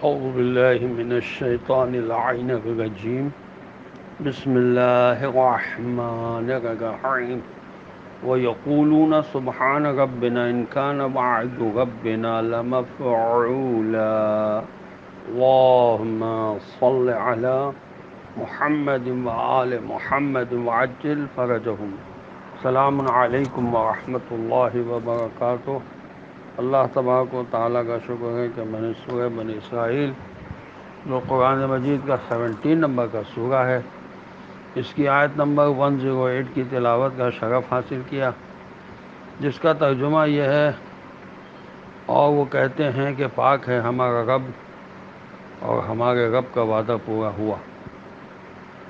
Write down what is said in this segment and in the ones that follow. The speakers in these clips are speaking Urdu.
أعوذ بالله من الشيطان اللعين الرجيم بسم الله الرحمن الرحيم ويقولون سبحان ربنا إن كان وعد ربنا لمفعولا اللهم صل على محمد وآل محمد وعجل فرجهم السلام علیکم ورحمۃ اللہ وبرکاتہ۔ اللہ تبارک و تعالیٰ کا شکر ہے کہ میں نے سورہ بنی اسرائیل جو قرآن مجید کا 17 نمبر کا سورہ ہے، اس کی آیت نمبر 108 کی تلاوت کا شرف حاصل کیا، جس کا ترجمہ یہ ہے، اور وہ کہتے ہیں کہ پاک ہے ہمارا رب اور ہمارے رب کا وعدہ پورا ہوا۔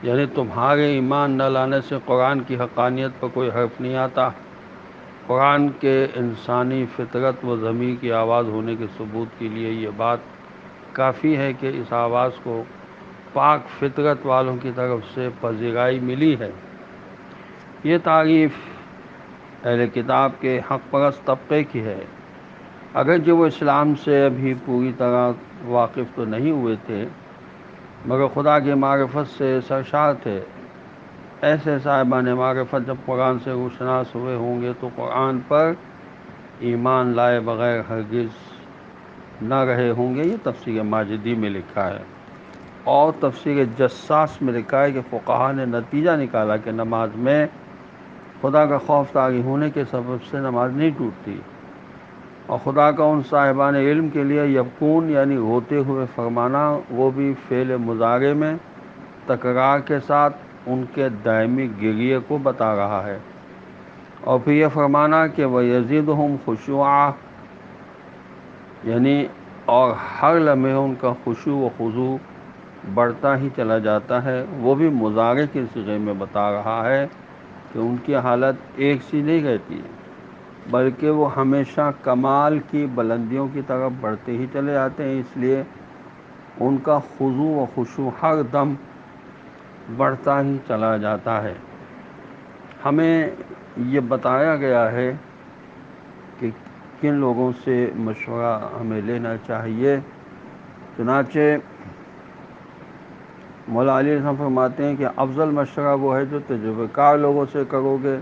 یعنی تمہارے ایمان نہ لانے سے قرآن کی حقانیت پر کوئی حرف نہیں آتا۔ قرآن کے انسانی فطرت و ضمیر کی آواز ہونے کے ثبوت کے لیے یہ بات کافی ہے کہ اس آواز کو پاک فطرت والوں کی طرف سے پذیرائی ملی ہے۔ یہ تعریف اہل کتاب کے حق پرست طبقے کی ہے، اگرچہ وہ اسلام سے ابھی پوری طرح واقف تو نہیں ہوئے تھے، مگر خدا کی معرفت سے سرشار تھے۔ ایسے صاحبان معرفت جب قرآن سے روشناس ہوئے ہوں گے تو قرآن پر ایمان لائے بغیر ہرگز نہ رہے ہوں گے۔ یہ تفسیر ماجدی میں لکھا ہے، اور تفسیر جساس میں لکھا ہے کہ فقہا نے نتیجہ نکالا کہ نماز میں خدا کا خوف طاری ہونے کے سبب سے نماز نہیں ٹوٹتی، اور خدا کا ان صاحبان علم کے لیے یبکون یعنی روتے ہوئے فرمانا، وہ بھی فعل مضارع میں تکرار کے ساتھ ان کے دائمی گریے کو بتا رہا ہے، اور پھر یہ فرمانا کہ وَيَزِيدُهُمْ خُشُوعًا یعنی اور ہر لمحے ان کا خشوع و خضوع بڑھتا ہی چلا جاتا ہے، وہ بھی مضارع کے صیغے میں بتا رہا ہے کہ ان کی حالت ایک سی نہیں رہتی، بلکہ وہ ہمیشہ کمال کی بلندیوں کی طرف بڑھتے ہی چلے جاتے ہیں، اس لیے ان کا خضوع و خشوع ہر دم بڑھتا ہی چلا جاتا ہے۔ ہمیں یہ بتایا گیا ہے کہ کن لوگوں سے مشورہ ہمیں لینا چاہیے۔ چنانچہ مولا علی رحمۃ فرماتے ہیں کہ افضل مشورہ وہ ہے جو تجربہ کار لوگوں سے کرو گے،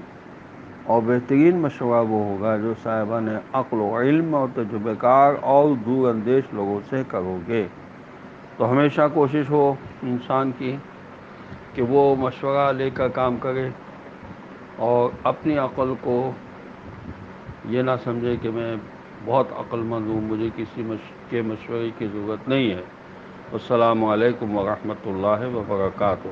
اور بہترین مشورہ وہ ہوگا جو صاحبان عقل و علم اور تجربہ کار اور دور اندیش لوگوں سے کرو گے۔ تو ہمیشہ کوشش ہو انسان کی کہ وہ مشورہ لے کر کام کرے، اور اپنی عقل کو یہ نہ سمجھے کہ میں بہت عقل مند ہوں، مجھے کسی کے مشورے کی ضرورت نہیں ہے۔ السلام علیکم ورحمۃ اللہ وبرکاتہ۔